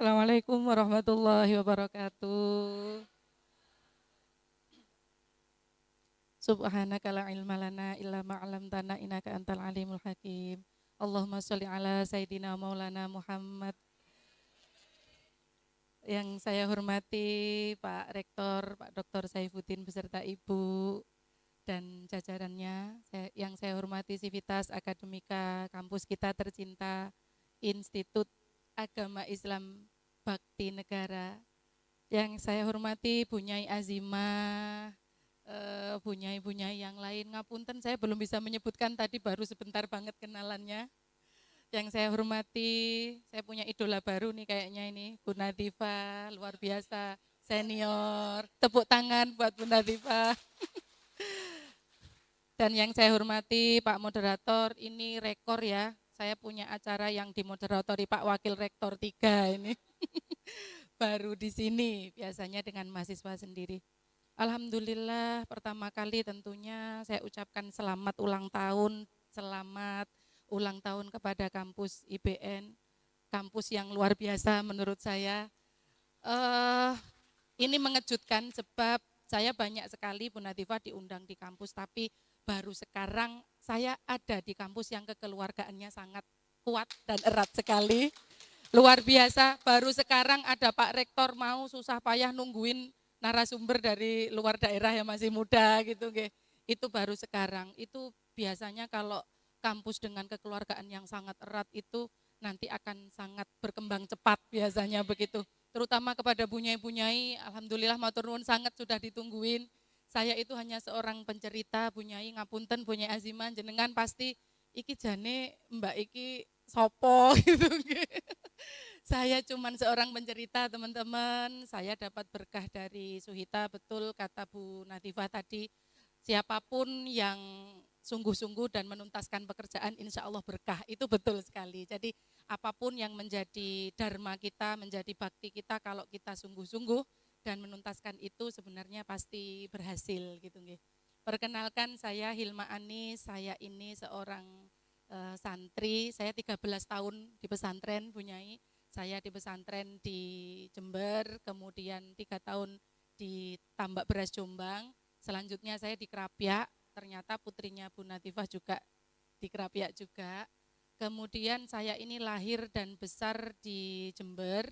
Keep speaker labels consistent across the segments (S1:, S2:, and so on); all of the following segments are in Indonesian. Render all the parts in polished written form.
S1: Assalamualaikum warahmatullahi wabarakatuh. Subhanaka la ilma lana illa ma 'allamtana innaka antal alimul hakim. Allahumma sholli ala sayidina maulana Muhammad. Yang saya hormati Pak Rektor, Pak Dr. Saifuddin beserta Ibu dan jajarannya. Yang saya hormati Sivitas Akademika kampus kita tercinta, Institut Agama Islam Bakti Negara. Yang saya hormati Bunyai Azimah, bunyai-bunyai yang lain, ngapunten saya belum bisa menyebutkan tadi, baru sebentar banget kenalannya. Yang saya hormati, saya punya idola baru nih kayaknya ini, Bu Nadifa, luar biasa, senior. Tepuk tangan buat Bu Nadifa. Dan yang saya hormati Pak Moderator, ini rekor ya, saya punya acara yang dimoderatori Pak Wakil Rektor 3 ini. Baru di sini, biasanya dengan mahasiswa sendiri. Alhamdulillah, pertama kali tentunya saya ucapkan selamat ulang tahun kepada kampus IBN, kampus yang luar biasa menurut saya. Ini mengejutkan sebab saya banyak sekali Bu Nadifa diundang di kampus, tapi baru sekarang saya ada di kampus yang kekeluargaannya sangat kuat dan erat sekali. Luar biasa, baru sekarang ada Pak Rektor mau susah payah nungguin narasumber dari luar daerah yang masih muda gitu. Itu baru sekarang. Itu biasanya kalau kampus dengan kekeluargaan yang sangat erat itu nanti akan sangat berkembang cepat biasanya begitu. Terutama kepada bunyai-bunyai, alhamdulillah matur nuwun sangat sudah ditungguin. Saya itu hanya seorang pencerita, bunyai ngapunten, bunyai Azimah, jenengan pasti iki jane Mbak iki sopo gitu. Saya cuman seorang pencerita teman-teman, saya dapat berkah dari Suhita, betul kata Bu Natifah tadi, siapapun yang sungguh-sungguh dan menuntaskan pekerjaan insya Allah berkah, itu betul sekali. Jadi apapun yang menjadi dharma kita, menjadi bakti kita, kalau kita sungguh-sungguh dan menuntaskan itu sebenarnya pasti berhasil gitu. Perkenalkan saya Hilma Ani, saya ini seorang santri, saya 13 tahun di pesantren Bunyai. Saya di pesantren di Jember, kemudian 3 tahun di Tambak Beras Jombang, selanjutnya saya di Krapyak, ternyata putrinya Bu Natifah juga di Krapyak juga. Kemudian saya ini lahir dan besar di Jember,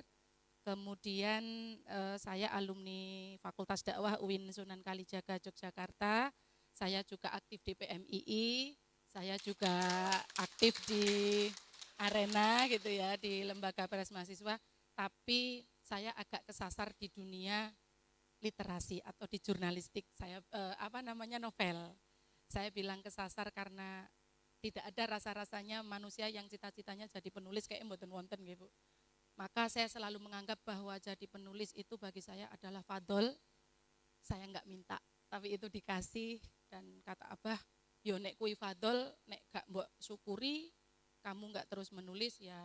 S1: kemudian saya alumni Fakultas Dakwah UIN Sunan Kalijaga Yogyakarta, saya juga aktif di PMII, saya juga aktif di arena gitu ya, di lembaga pers mahasiswa, tapi saya agak kesasar di dunia literasi atau di jurnalistik. Saya novel. Saya bilang kesasar karena tidak ada rasa-rasanya manusia yang cita-citanya jadi penulis kayak mboten wonten gitu. Maka saya selalu menganggap bahwa jadi penulis itu bagi saya adalah fadol. Saya enggak minta, tapi itu dikasih, dan kata Abah, yo nek kui fadol, nek gak mbok syukuri, kamu nggak terus menulis, ya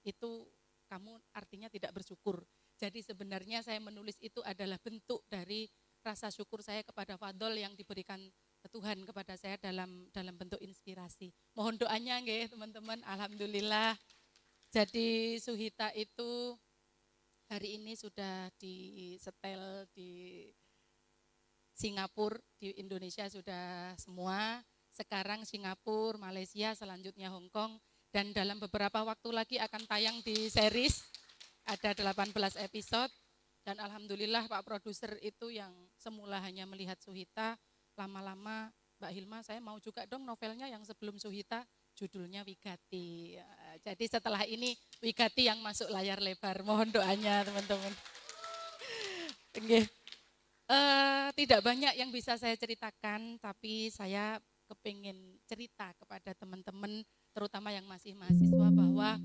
S1: itu kamu artinya tidak bersyukur. Jadi sebenarnya saya menulis itu adalah bentuk dari rasa syukur saya kepada fadol yang diberikan Tuhan kepada saya dalam bentuk inspirasi. Mohon doanya nggih teman-teman. Alhamdulillah. Jadi Suhita itu hari ini sudah disetel di Singapura, di Indonesia sudah semua. Sekarang Singapura, Malaysia, selanjutnya Hong Kong. Dan dalam beberapa waktu lagi akan tayang di series, ada 18 episode, dan alhamdulillah Pak Produser itu yang semula hanya melihat Suhita, lama-lama Mbak Hilma, saya mau juga dong novelnya yang sebelum Suhita, judulnya Wigati. Jadi setelah ini Wigati yang masuk layar lebar, mohon doanya teman-teman. Tidak banyak yang bisa saya ceritakan, tapi saya kepingin cerita kepada teman-teman, terutama yang masih mahasiswa, bahwa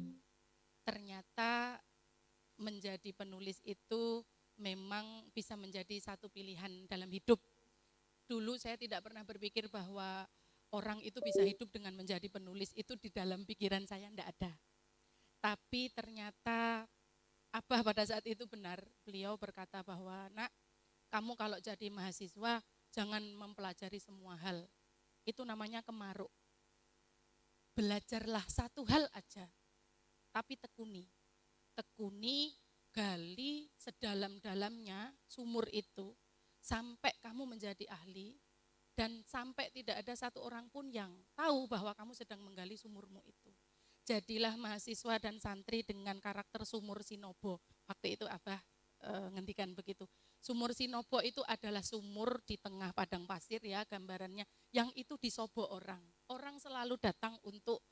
S1: ternyata menjadi penulis itu memang bisa menjadi satu pilihan dalam hidup. Dulu saya tidak pernah berpikir bahwa orang itu bisa hidup dengan menjadi penulis, itu di dalam pikiran saya tidak ada. Tapi ternyata Abah pada saat itu benar, beliau berkata bahwa, nak, kamu kalau jadi mahasiswa jangan mempelajari semua hal, itu namanya kemaruk. Belajarlah satu hal aja, tapi tekuni, gali sedalam-dalamnya sumur itu sampai kamu menjadi ahli dan sampai tidak ada satu orang pun yang tahu bahwa kamu sedang menggali sumurmu itu. Jadilah mahasiswa dan santri dengan karakter sumur Sinobo. Waktu itu Abah ngendikan begitu. Sumur Sinobo itu adalah sumur di tengah padang pasir ya gambarannya, yang itu disobo orang. Orang selalu datang untuk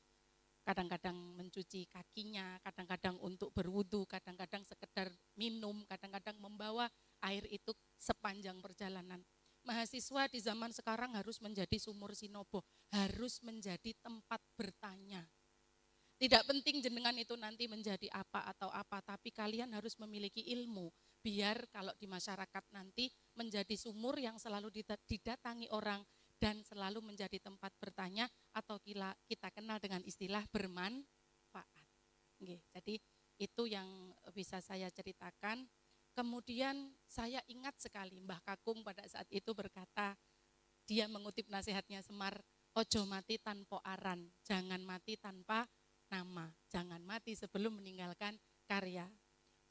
S1: kadang-kadang mencuci kakinya, kadang-kadang untuk berwudu, kadang-kadang sekedar minum, kadang-kadang membawa air itu sepanjang perjalanan. Mahasiswa di zaman sekarang harus menjadi sumur Sinobo, harus menjadi tempat bertanya. Tidak penting jenengan itu nanti menjadi apa atau apa, tapi kalian harus memiliki ilmu, biar kalau di masyarakat nanti menjadi sumur yang selalu didatangi orang, dan selalu menjadi tempat bertanya atau kita kenal dengan istilah bermanfaat. Jadi itu yang bisa saya ceritakan. Kemudian saya ingat sekali Mbah Kakung pada saat itu berkata, dia mengutip nasihatnya Semar, ojo mati tanpa aran, jangan mati tanpa nama, jangan mati sebelum meninggalkan karya.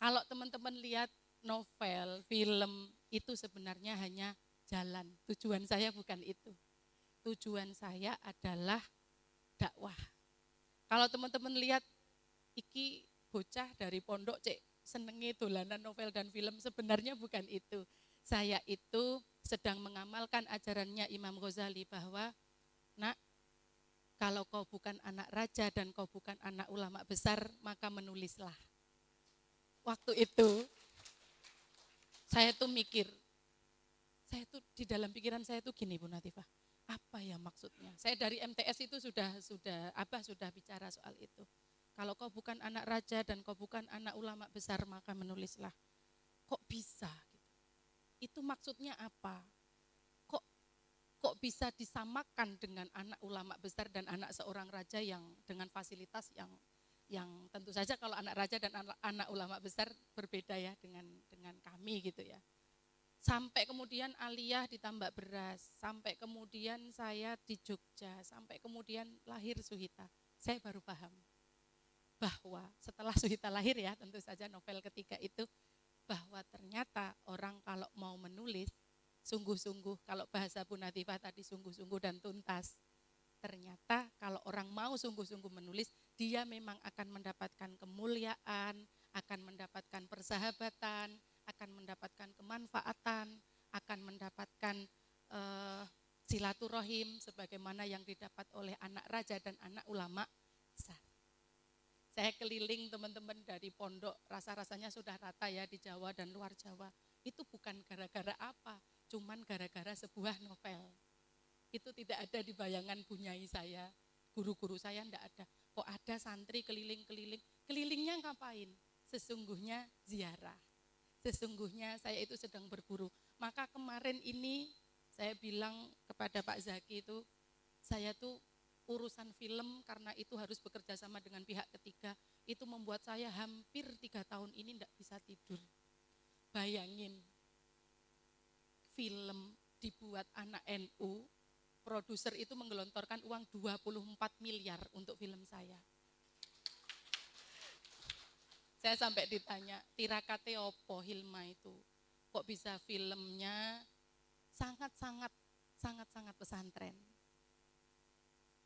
S1: Kalau teman-teman lihat novel, film, itu sebenarnya hanya jalan. Tujuan saya bukan itu. Tujuan saya adalah dakwah. Kalau teman-teman lihat, iki bocah dari pondok cek senengi dolanan novel dan film, sebenarnya bukan itu. Saya itu sedang mengamalkan ajarannya Imam Ghazali bahwa, nak, kalau kau bukan anak raja dan kau bukan anak ulama besar, maka menulislah. Waktu itu, saya tuh mikir, di dalam pikiran saya tuh gini Bu Natifah, apa ya maksudnya? Saya dari MTS itu Abah sudah bicara soal itu. Kalau kau bukan anak raja dan kau bukan anak ulama besar, maka menulislah. Kok bisa? Itu maksudnya apa? Kok bisa disamakan dengan anak ulama besar dan anak seorang raja yang dengan fasilitas yang tentu saja kalau anak raja dan anak ulama besar berbeda ya dengan kami gitu ya. Sampai kemudian aliyah ditambah beras, sampai kemudian saya di Jogja, sampai kemudian lahir Suhita. Saya baru paham bahwa setelah Suhita lahir ya, tentu saja novel ketiga itu, bahwa ternyata orang kalau mau menulis, sungguh-sungguh, kalau bahasa Bu Natifah tadi sungguh-sungguh dan tuntas. Ternyata kalau orang mau sungguh-sungguh menulis, dia memang akan mendapatkan kemuliaan, akan mendapatkan persahabatan, akan mendapatkan kemanfaatan, akan mendapatkan silaturahim sebagaimana yang didapat oleh anak raja dan anak ulama besar. Saya keliling teman-teman dari pondok, rasa-rasanya sudah rata ya di Jawa dan luar Jawa. Itu bukan gara-gara apa, cuman gara-gara sebuah novel. Itu tidak ada di bayangan bunyai saya, guru-guru saya tidak ada. Kok ada santri keliling-keliling, kelilingnya ngapain? Sesungguhnya ziarah. Sesungguhnya saya itu sedang berburu. Maka kemarin ini saya bilang kepada Pak Zaki itu, saya tuh urusan film karena itu harus bekerja sama dengan pihak ketiga, itu membuat saya hampir 3 tahun ini tidak bisa tidur. Bayangin, film dibuat anak NU, produser itu menggelontorkan uang 24 miliar untuk film saya. Saya sampai ditanya, tirakate opo Hilma itu? Kok bisa filmnya sangat-sangat pesantren?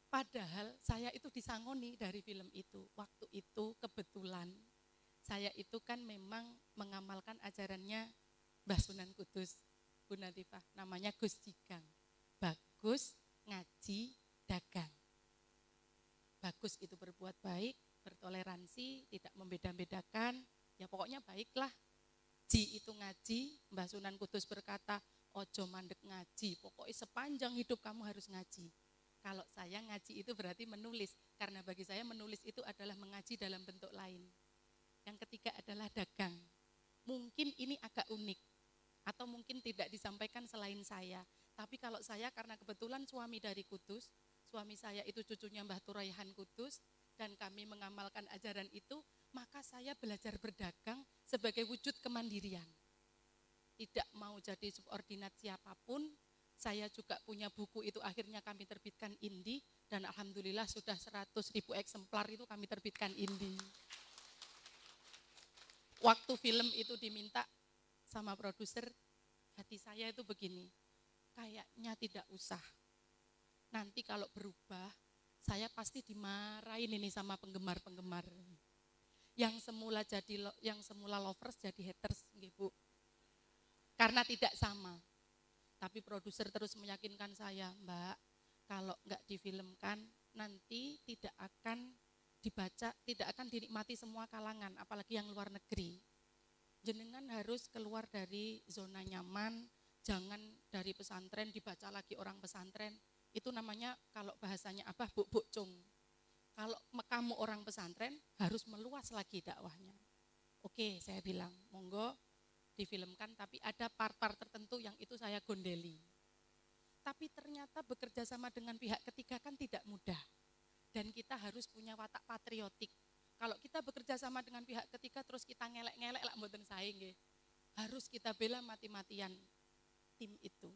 S1: Padahal saya itu disangoni dari film itu. Waktu itu kebetulan saya itu kan memang mengamalkan ajarannya Mbah Sunan Kudus, Bu Natifah, namanya Gus Jigang. Bagus, ngaji, dagang. Bagus itu berbuat baik, bertoleransi, tidak membeda-bedakan, ya pokoknya baiklah. Ji itu ngaji, Mbah Sunan Kudus berkata, ojo mandek ngaji, pokoknya sepanjang hidup kamu harus ngaji. Kalau saya ngaji itu berarti menulis, karena bagi saya menulis itu adalah mengaji dalam bentuk lain. Yang ketiga adalah dagang. Mungkin ini agak unik, atau mungkin tidak disampaikan selain saya. Tapi kalau saya karena kebetulan suami dari Kudus, suami saya itu cucunya Mbah Turaihan Kudus, dan kami mengamalkan ajaran itu, maka saya belajar berdagang sebagai wujud kemandirian. Tidak mau jadi subordinat siapapun. Saya juga punya buku itu akhirnya kami terbitkan Indi, dan alhamdulillah sudah 100.000 eksemplar itu kami terbitkan Indi. waktu film itu diminta sama produser, hati saya itu begini, kayaknya tidak usah. Nanti kalau berubah, saya pasti dimarahin ini sama penggemar-penggemar. Yang semula lovers jadi haters, nggih Bu. Karena tidak sama. Tapi produser terus meyakinkan saya, Mbak, kalau nggak difilmkan nanti tidak akan dibaca, tidak akan dinikmati semua kalangan, apalagi yang luar negeri. Jenengan harus keluar dari zona nyaman, jangan dari pesantren dibaca lagi orang pesantren. Itu namanya kalau bahasanya Abah buk-buk cung. Kalau kamu orang pesantren harus meluas lagi dakwahnya. Oke, saya bilang, monggo difilmkan, tapi ada part-part tertentu yang itu saya gondeli. Tapi ternyata bekerja sama dengan pihak ketiga kan tidak mudah. Dan kita harus punya watak patriotik. Kalau kita bekerja sama dengan pihak ketiga terus kita ngelek-ngelek lah mboten sae nggih. Harus kita bela mati-matian tim itu.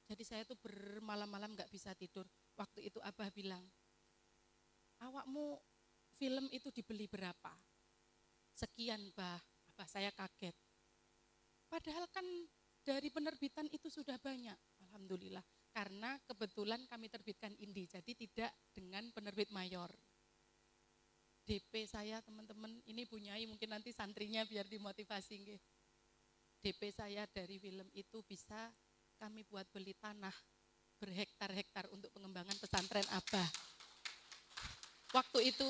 S1: Jadi saya tuh bermalam-malam nggak bisa tidur. Waktu itu Abah bilang, awakmu film itu dibeli berapa? Sekian Bah. Abah saya kaget. Padahal kan dari penerbitan itu sudah banyak, alhamdulillah. Karena kebetulan kami terbitkan Indi, jadi tidak dengan penerbit mayor. DP saya teman-teman, ini Bu Nyai mungkin nanti santrinya biar dimotivasi. Nggih. DP saya dari film itu bisa kami buat beli tanah berhektar-hektar untuk pengembangan pesantren Abah. Waktu itu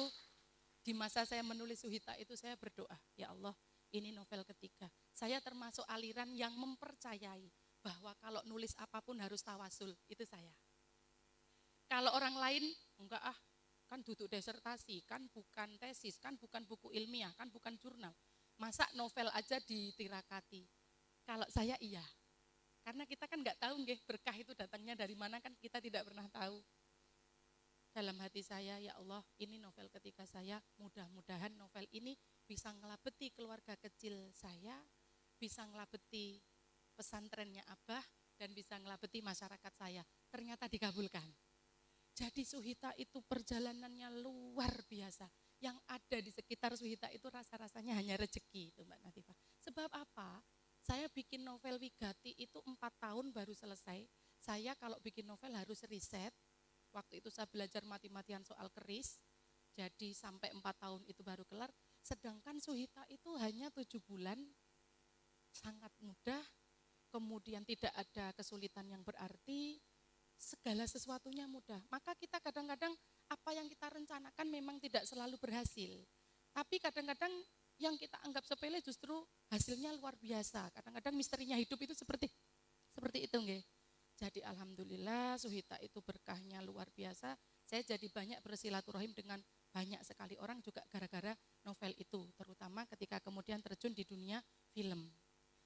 S1: di masa saya menulis Suhita itu saya berdoa, ya Allah ini novel ketiga. Saya termasuk aliran yang mempercayai bahwa kalau nulis apapun harus tawasul, itu saya. Kalau orang lain, enggak kan duduk disertasi, kan bukan tesis, kan bukan buku ilmiah, kan bukan jurnal. Masa novel aja ditirakati. Kalau saya iya, karena kita kan enggak tahu nggih berkah itu datangnya dari mana kan kita tidak pernah tahu. Dalam hati saya, ya Allah ini novel ketiga saya, mudah-mudahan novel ini bisa ngelabeti keluarga kecil saya, bisa ngelabeti pesantrennya Abah, dan bisa ngelabeti masyarakat saya. Ternyata dikabulkan. Jadi Suhita itu perjalanannya luar biasa. Yang ada di sekitar Suhita itu rasa-rasanya hanya rezeki itu Mbak Natifah. Sebab apa? Saya bikin novel Wigati itu 4 tahun baru selesai. Saya kalau bikin novel harus riset. Waktu itu saya belajar mati-matian soal keris. Jadi sampai 4 tahun itu baru kelar. Sedangkan Suhita itu hanya 7 bulan. Sangat mudah. Kemudian tidak ada kesulitan yang berarti. Segala sesuatunya mudah. Maka kita kadang-kadang apa yang kita rencanakan memang tidak selalu berhasil. Tapi kadang-kadang yang kita anggap sepele justru hasilnya luar biasa. Kadang-kadang misterinya hidup itu seperti itu nggih. Jadi alhamdulillah Suhita itu berkahnya luar biasa. Saya jadi banyak bersilaturahim dengan banyak sekali orang juga gara-gara novel itu. Terutama ketika kemudian terjun di dunia film.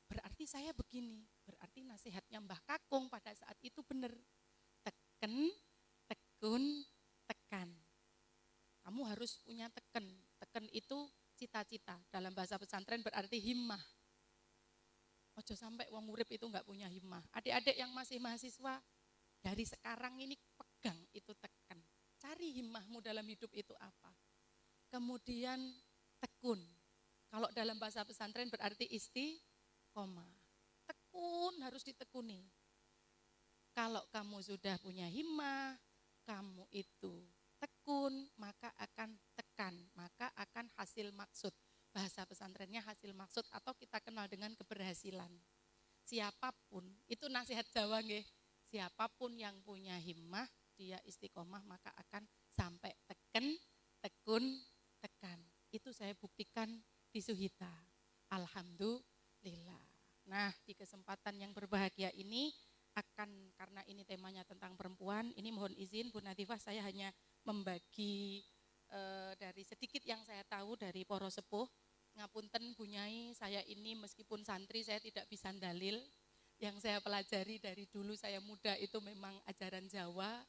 S1: Berarti saya begini, berarti nasihatnya Mbah Kakung pada saat itu benar. Teken, tekun, tekan. Kamu harus punya teken. Teken itu cita-cita. Dalam bahasa pesantren berarti himmah. Ojo sampai wong urip itu enggak punya himmah. Adik-adik yang masih mahasiswa, dari sekarang ini pegang itu teken. Cari himmahmu dalam hidup itu apa. Kemudian tekun. Kalau dalam bahasa pesantren berarti istiqomah. Tekun harus ditekuni. Kalau kamu sudah punya himmah, kamu itu tekun, maka akan tekan, maka akan hasil maksud. Bahasa pesantrennya hasil maksud atau kita kenal dengan keberhasilan. Siapapun, itu nasihat Jawa nggih. Siapapun yang punya himmah, dia istiqomah maka akan sampai teken, tekun, tekan. Itu saya buktikan di Suhita. Alhamdulillah. Nah, di kesempatan yang berbahagia ini karena ini temanya tentang perempuan, ini mohon izin Bu Natifah saya hanya membagi dari sedikit yang saya tahu dari poro sepuh. Ngapunten Bu Nyai, saya ini meskipun santri saya tidak bisa dalil. Yang saya pelajari dari dulu saya muda itu memang ajaran Jawa.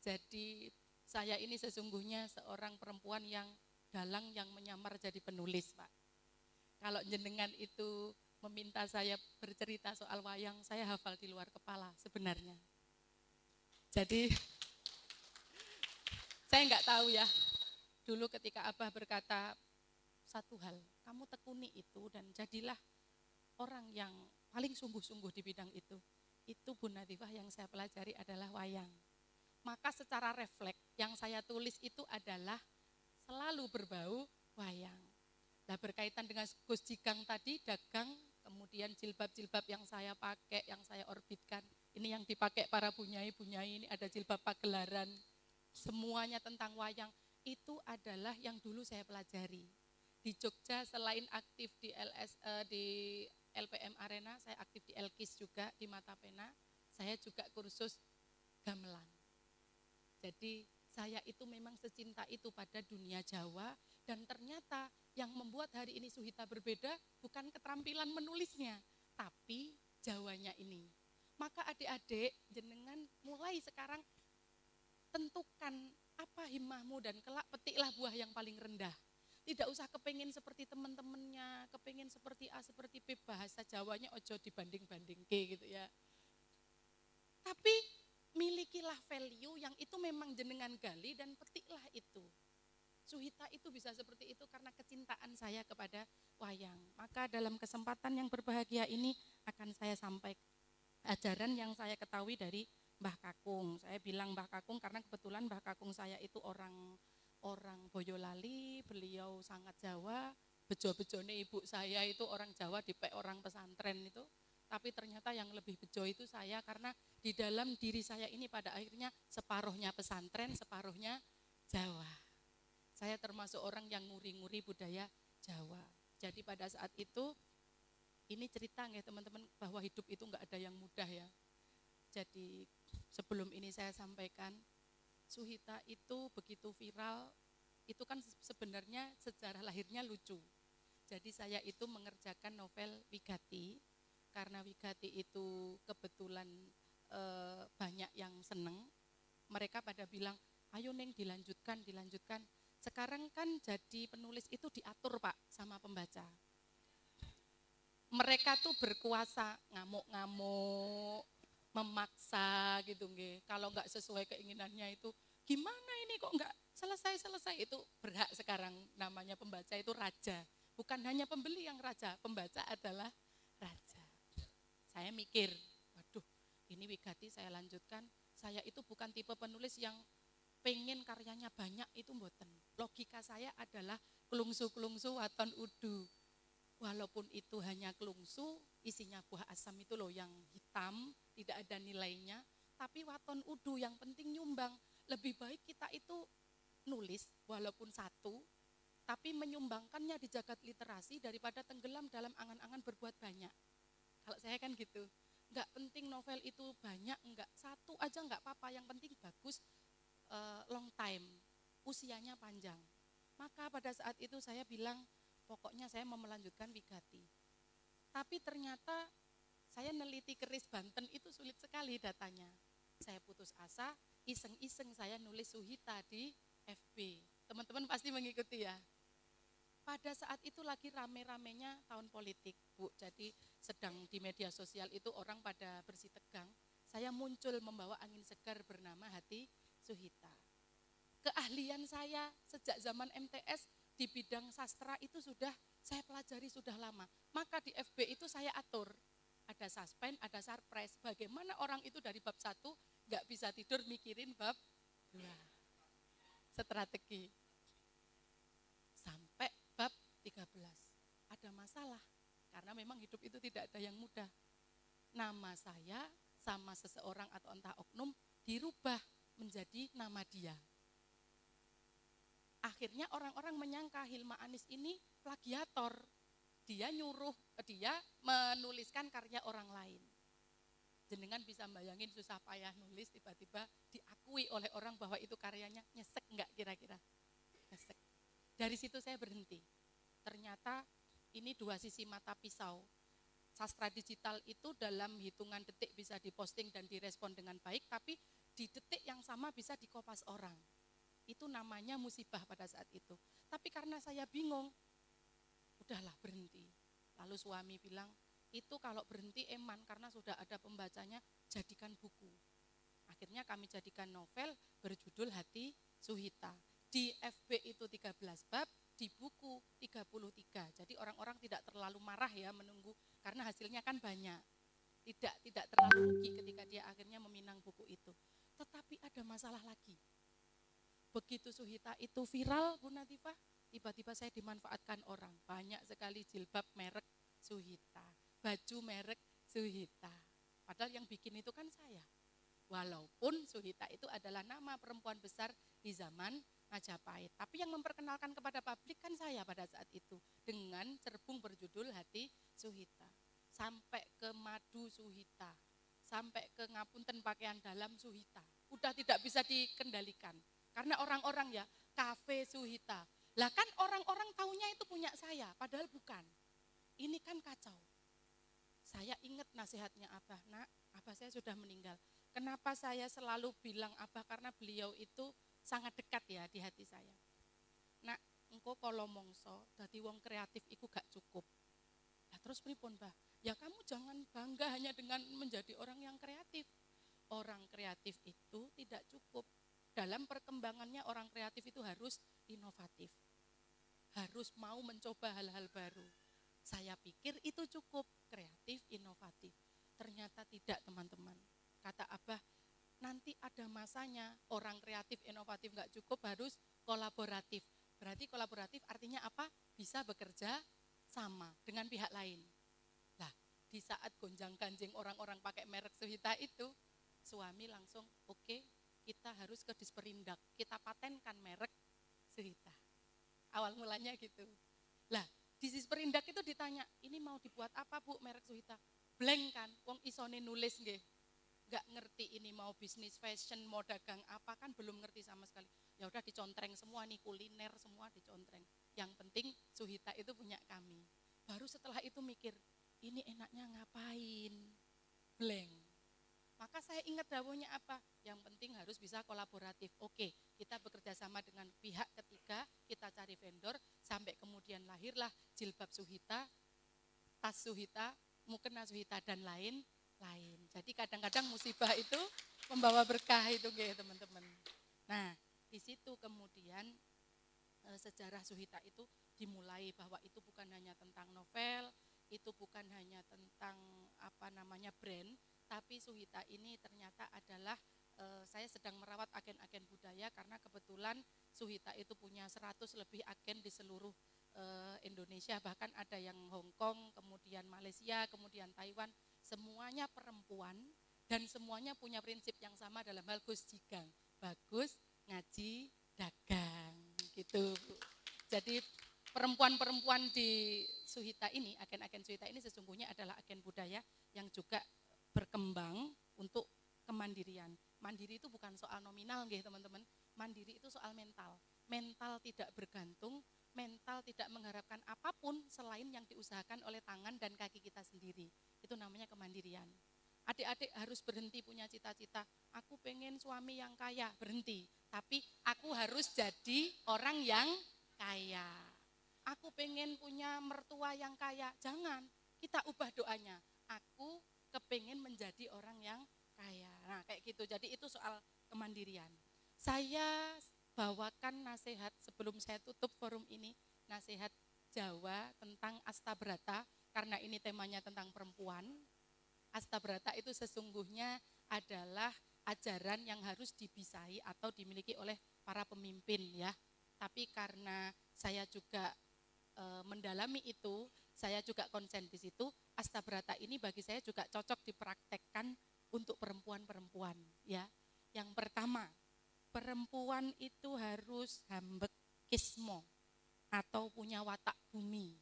S1: Jadi saya ini sesungguhnya seorang perempuan yang dalang yang menyamar jadi penulis, Pak. Kalau jenengan itu meminta saya bercerita soal wayang, saya hafal di luar kepala sebenarnya. Jadi saya nggak tahu ya, dulu ketika Abah berkata satu hal, kamu tekuni itu dan jadilah orang yang paling sungguh-sungguh di bidang itu. Itu Bu Natifah yang saya pelajari adalah wayang. Maka secara refleks yang saya tulis itu adalah selalu berbau wayang. Nah berkaitan dengan Gus Jigang tadi, dagang, kemudian jilbab-jilbab yang saya pakai, yang saya orbitkan. Ini yang dipakai para bunyai-bunyai, ini ada jilbab pagelaran. Semuanya tentang wayang. Itu adalah yang dulu saya pelajari. Di Jogja selain aktif di di LPM Arena, saya aktif di Elkis juga, di Mata Pena. Saya juga kursus gamelan. Jadi saya itu memang secinta itu pada dunia Jawa dan ternyata yang membuat hari ini Suhita berbeda bukan keterampilan menulisnya, tapi Jawanya ini. Maka adik-adik jenengan mulai sekarang tentukan apa himmahmu dan kelak petiklah buah yang paling rendah. Tidak usah kepengin seperti teman-temannya, kepengin seperti A, seperti B, bahasa Jawanya ojo dibanding-banding gitu ya. Tapi milikilah value yang itu memang jenengan gali dan petiklah itu. Suhita itu bisa seperti itu karena kecintaan saya kepada wayang. Maka dalam kesempatan yang berbahagia ini akan saya sampaikan ajaran yang saya ketahui dari Mbah Kakung. Saya bilang Mbah Kakung karena kebetulan Mbah Kakung saya itu orang Boyolali, beliau sangat Jawa. Bejo-bejone ibu saya itu orang Jawa, dipek orang pesantren itu. Tapi ternyata yang lebih bejo itu saya karena di dalam diri saya ini pada akhirnya separuhnya pesantren, separuhnya Jawa. Saya termasuk orang yang nguri-nguri budaya Jawa. Jadi pada saat itu, ini cerita ya teman-teman bahwa hidup itu enggak ada yang mudah ya. Jadi sebelum ini saya sampaikan, Suhita itu begitu viral, itu kan sebenarnya sejarah lahirnya lucu. Jadi saya itu mengerjakan novel Wigati, karena Wigati itu kebetulan banyak yang seneng. Mereka pada bilang, ayo Neng dilanjutkan. Sekarang kan jadi penulis itu diatur Pak sama pembaca. Mereka tuh berkuasa, ngamuk-ngamuk, memaksa gitu nggih. Kalau enggak sesuai keinginannya itu, gimana ini kok enggak selesai itu berhak sekarang namanya pembaca itu raja. Bukan hanya pembeli yang raja, pembaca adalah raja. Saya mikir, waduh ini Wigati saya lanjutkan, saya itu bukan tipe penulis yang pengen karyanya banyak itu mboten. Logika saya adalah kelungsu-kelungsu waton udu. Walaupun itu hanya kelungsu, isinya buah asam itu loh yang hitam, tidak ada nilainya. Tapi waton udu yang penting nyumbang. Lebih baik kita itu nulis walaupun satu, tapi menyumbangkannya di jagat literasi daripada tenggelam dalam angan-angan berbuat banyak. Kalau saya kan gitu, enggak penting novel itu banyak, enggak satu aja enggak apa-apa, yang penting bagus, long time, usianya panjang. Maka pada saat itu saya bilang, pokoknya saya mau melanjutkan Wigati. Tapi ternyata saya neliti keris Banten itu sulit sekali datanya. Saya putus asa, iseng-iseng saya nulis Suhita di FB. Teman-teman pasti mengikuti ya. Pada saat itu lagi rame-ramenya tahun politik, Bu. Jadi sedang di media sosial itu orang pada bersih tegang. Saya muncul membawa angin segar bernama Hati Suhita. Keahlian saya sejak zaman MTS di bidang sastra itu sudah saya pelajari sudah lama. Maka di FB itu saya atur. Ada suspense, ada surprise. Bagaimana orang itu dari bab 1 nggak bisa tidur mikirin bab 2. Strategi. Sampai bab 13. Ada masalah. Karena memang hidup itu tidak ada yang mudah. Nama saya sama seseorang atau entah oknum dirubah menjadi nama dia. Akhirnya orang-orang menyangka Hilma Anis ini plagiator. Dia menuliskan karya orang lain. Jenengan bisa bayangin susah payah nulis, tiba-tiba diakui oleh orang bahwa itu karyanya, nyesek enggak kira-kira? Nyesek. Dari situ saya berhenti. Ternyata ini dua sisi mata pisau. Sastra digital itu dalam hitungan detik bisa diposting dan direspon dengan baik, tapi di detik yang sama bisa dikopas orang. Itu namanya musibah pada saat itu. Tapi karena saya bingung, udahlah berhenti. Lalu suami bilang, itu kalau berhenti eman karena sudah ada pembacanya, jadikan buku. Akhirnya kami jadikan novel berjudul Hati Suhita. Di FB itu 13 bab, di buku 33. Jadi orang-orang tidak terlalu marah ya menunggu karena hasilnya kan banyak. Tidak terlalu rugi ketika dia akhirnya meminang buku itu. Tetapi ada masalah lagi. Begitu Suhita itu viral, Bu Natifah, tiba-tiba saya dimanfaatkan orang. Banyak sekali jilbab merek Suhita, baju merek Suhita. Padahal yang bikin itu kan saya. Walaupun Suhita itu adalah nama perempuan besar di zaman Majapahit. Tapi yang memperkenalkan kepada publik kan saya pada saat itu. Dengan cerbung berjudul Hati Suhita. Sampai ke Madu Suhita. Sampai ke Ngapunten Pakaian Dalam Suhita. Udah tidak bisa dikendalikan. Karena orang-orang ya, kafe Suhita. Lah kan orang-orang taunya itu punya saya, padahal bukan. Ini kan kacau. Saya ingat nasihatnya Abah, nak, Abah saya sudah meninggal. Kenapa saya selalu bilang Abah, karena beliau itu sangat dekat ya di hati saya. Nak, engkau kalau mongso, dadi wong kreatif iku gak cukup. Lah terus pripun, Bah? Ya kamu jangan bangga hanya dengan menjadi orang yang kreatif. Orang kreatif itu tidak cukup. Dalam perkembangannya orang kreatif itu harus inovatif. Harus mau mencoba hal-hal baru. Saya pikir itu cukup, kreatif, inovatif. Ternyata tidak teman-teman. Kata Abah, nanti ada masanya orang kreatif, inovatif gak cukup, harus kolaboratif. Berarti kolaboratif artinya apa? Bisa bekerja sama dengan pihak lain. Lah, di saat gonjang-ganjing orang-orang pakai merek Suhita itu, suami langsung oke, kita harus ke Disperindak, kita patenkan merek Suhita. Awal mulanya gitu. Lah, di Disperindak itu ditanya, ini mau dibuat apa Bu merek Suhita? Blank kan, wong isone nulis nggih. Enggak ngerti ini mau bisnis fashion, mau dagang apa kan belum ngerti sama sekali. Ya udah dicontreng semua nih, kuliner semua dicontreng. Yang penting Suhita itu punya kami. Baru setelah itu mikir, ini enaknya ngapain? Blank. Maka saya ingat dawuhnya apa? Yang penting harus bisa kolaboratif. Oke, kita bekerja sama dengan pihak ketiga, kita cari vendor, sampai kemudian lahirlah jilbab Suhita, tas Suhita, mukena Suhita, dan lain-lain. Jadi kadang-kadang musibah itu membawa berkah itu teman-teman. Nah, di situ kemudian sejarah Suhita itu dimulai bahwa itu bukan hanya tentang novel, itu bukan hanya tentang brand, tapi Suhita ini ternyata adalah saya sedang merawat agen-agen budaya karena kebetulan Suhita itu punya 100 lebih agen di seluruh Indonesia, bahkan ada yang Hong Kong, kemudian Malaysia, kemudian Taiwan, semuanya perempuan dan semuanya punya prinsip yang sama dalam hal Gus Jigang, bagus, ngaji, dagang, gitu. Jadi perempuan-perempuan di Suhita ini, agen-agen Suhita ini sesungguhnya adalah agen budaya yang juga berkembang untuk kemandirian. Mandiri itu bukan soal nominal teman-teman, mandiri itu soal mental. Mental tidak bergantung, mental tidak mengharapkan apapun selain yang diusahakan oleh tangan dan kaki kita sendiri. Itu namanya kemandirian. Adik-adik harus berhenti punya cita-cita, aku pengen suami yang kaya, berhenti. Tapi aku harus jadi orang yang kaya. Aku pengen punya mertua yang kaya, jangan. Kita ubah doanya, aku kepengen menjadi orang yang kaya. Nah kayak gitu, jadi itu soal kemandirian. Saya bawakan nasihat sebelum saya tutup forum ini, nasihat Jawa tentang Astabrata, karena ini temanya tentang perempuan. Astabrata itu sesungguhnya adalah ajaran yang harus dibisai atau dimiliki oleh para pemimpin ya. Tapi karena saya juga mendalami itu, saya juga konsen di situ, Astabrata ini bagi saya juga cocok dipraktekkan untuk perempuan-perempuan ya. Yang pertama, perempuan itu harus hambekismo atau punya watak bumi.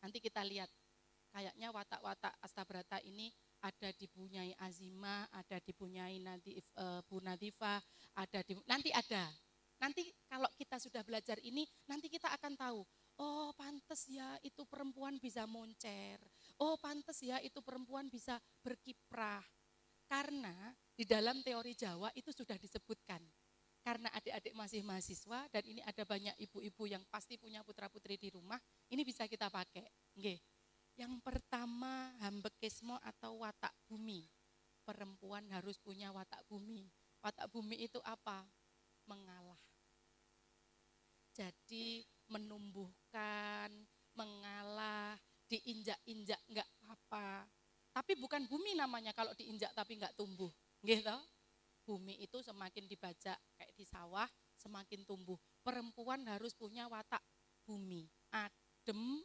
S1: Nanti kita lihat, kayaknya watak-watak Astabrata ini ada di Bu Nyai Azima, ada di Bu Nyai Bu Natifah, nanti ada. Nanti kalau kita sudah belajar ini, nanti kita akan tahu, oh pantes ya itu perempuan bisa moncer, oh pantes ya itu perempuan bisa berkiprah. Karena di dalam teori Jawa itu sudah disebutkan. Karena adik-adik masih mahasiswa dan ini ada banyak ibu-ibu yang pasti punya putra-putri di rumah, ini bisa kita pakai. Nggih. Yang pertama hambekismo atau watak bumi. Perempuan harus punya watak bumi. Watak bumi itu apa? Mengalah. Jadi menumbuhkan, mengalah, diinjak-injak enggak apa. Tapi bukan bumi namanya kalau diinjak tapi enggak tumbuh. Gitu. Bumi itu semakin dibajak kayak di sawah, semakin tumbuh. Perempuan harus punya watak bumi. Adem,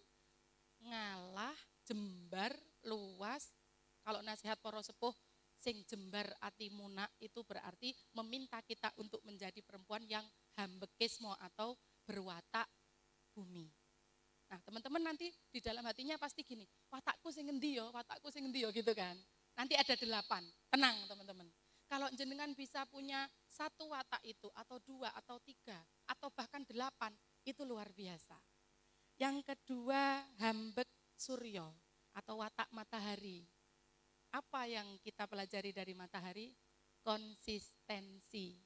S1: ngalah, jembar, luas. Kalau nasihat para sepuh, sing jembar ati munak itu berarti meminta kita untuk menjadi perempuan yang hambekismo atau berwatak bumi. Nah teman-teman nanti di dalam hatinya pasti gini, watakku sing ngendi yo, watakku sing ngendi yo gitu kan. Nanti ada 8, tenang teman-teman. Kalau jenengan bisa punya 1 watak itu atau 2 atau 3 atau bahkan 8 itu luar biasa. Yang kedua hambek suryo atau watak matahari. Apa yang kita pelajari dari matahari? Konsistensi.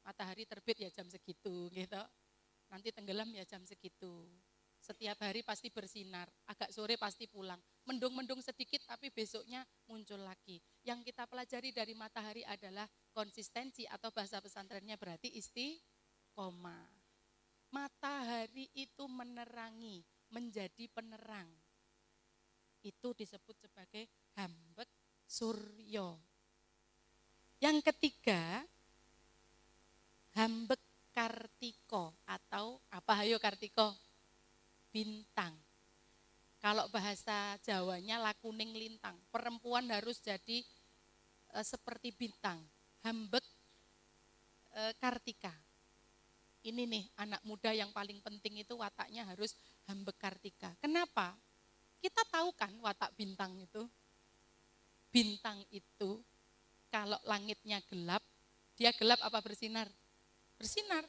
S1: Matahari terbit ya jam segitu gitu. Nanti tenggelam ya jam segitu. Setiap hari pasti bersinar, agak sore pasti pulang. Mendung-mendung sedikit tapi besoknya muncul lagi. Yang kita pelajari dari matahari adalah konsistensi atau bahasa pesantrennya berarti istiqomah. Matahari itu menerangi, menjadi penerang. Itu disebut sebagai hambek suryo. Yang ketiga, hambek kartiko atau apa hayo kartiko? Bintang. Kalau bahasa Jawanya lakuning lintang. Perempuan harus jadi seperti bintang. Hambek kartika. Ini nih anak muda yang paling penting itu wataknya harus hambek kartika. Kenapa? Kita tahu kan watak bintang itu. Bintang itu kalau langitnya gelap, dia gelap apa bersinar? Bersinar.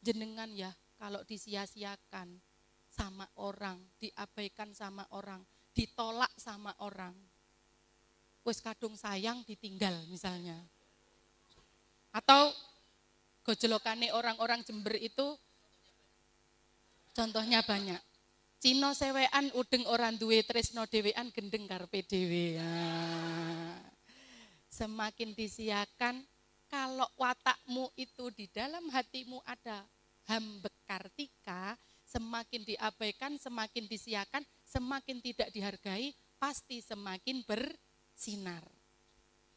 S1: Jenengan ya kalau disia-siakan sama orang, diabaikan sama orang, ditolak sama orang. Wes kadung sayang ditinggal misalnya. Atau gojolokane orang-orang Jember itu contohnya banyak. Cino sewean udeng orang duwe tresno dewean gendeng karpe dewe. Semakin disiakan, kalau watakmu itu di dalam hatimu ada hambek kartika, semakin diabaikan, semakin disiakan, semakin tidak dihargai, pasti semakin bersinar.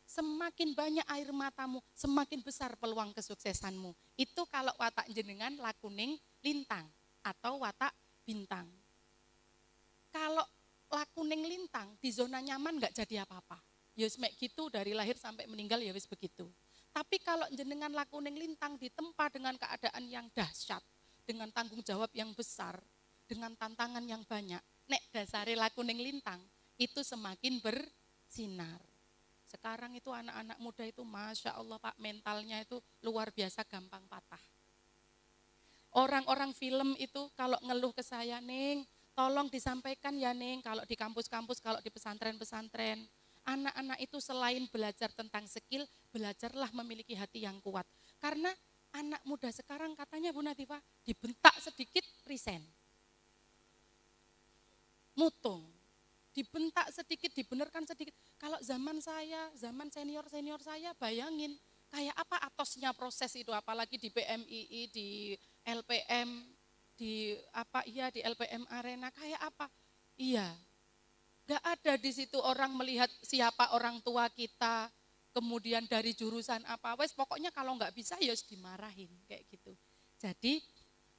S1: Semakin banyak air matamu, semakin besar peluang kesuksesanmu. Itu kalau watak jenengan lakuning lintang atau watak bintang. Kalau lakuning lintang di zona nyaman nggak jadi apa-apa. Ya semek gitu dari lahir sampai meninggal ya wis begitu. Tapi kalau jenengan lakuning lintang ditempa dengan keadaan yang dahsyat, dengan tanggung jawab yang besar, dengan tantangan yang banyak, nek dasare lakuning lintang itu semakin bersinar. Sekarang itu anak-anak muda itu Masya Allah Pak, mentalnya itu luar biasa gampang patah. Orang-orang film itu kalau ngeluh ke saya, Ning, tolong disampaikan ya Ning, kalau di kampus-kampus, kalau di pesantren-pesantren. Anak-anak itu selain belajar tentang skill, belajarlah memiliki hati yang kuat. Karena anak muda sekarang katanya Bu Natifah, dibentak sedikit resign. Mutung. Dibentak sedikit, dibenarkan sedikit. Kalau zaman saya, zaman senior-senior saya, bayangin kayak apa atosnya proses itu, apalagi di PMII, di LPM, di LPM Arena, kayak apa? Iya. Gak ada di situ orang melihat siapa orang tua kita, kemudian dari jurusan apa, wes pokoknya kalau nggak bisa ya dimarahin kayak gitu. Jadi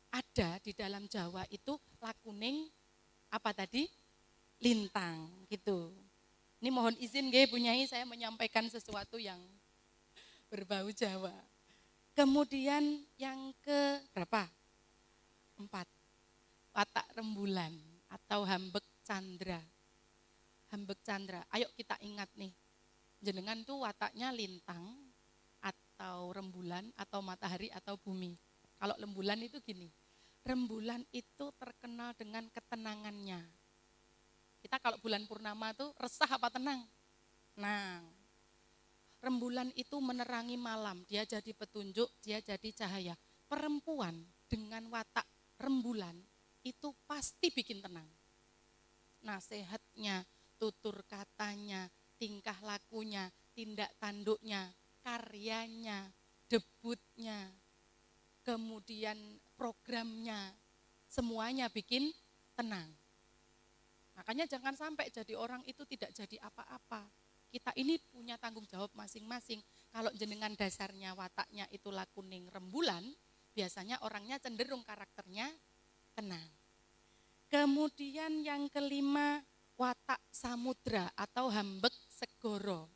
S1: ada di dalam Jawa itu lakuning apa tadi? Lintang gitu. Ini mohon izin nggih Bu Nyai, saya menyampaikan sesuatu yang berbau Jawa. Kemudian yang ke berapa? 4. Watak rembulan atau hambek candra. Hambek candra, ayo kita ingat nih, jenengan tuh wataknya lintang atau rembulan atau matahari atau bumi. Kalau rembulan itu gini, rembulan itu terkenal dengan ketenangannya. Kita kalau bulan purnama tuh resah apa tenang? Nah, rembulan itu menerangi malam, dia jadi petunjuk, dia jadi cahaya. Perempuan dengan watak rembulan itu pasti bikin tenang. Nasihatnya, tutur katanya, tingkah lakunya, tindak tanduknya, karyanya, debutnya. kemudian programnya, semuanya bikin tenang. Makanya jangan sampai jadi orang itu tidak jadi apa-apa. Kita ini punya tanggung jawab masing-masing. Kalau jenengan dasarnya wataknya itulah kuning rembulan, biasanya orangnya cenderung karakternya tenang. Kemudian yang kelima, watak samudra atau hambek segoro.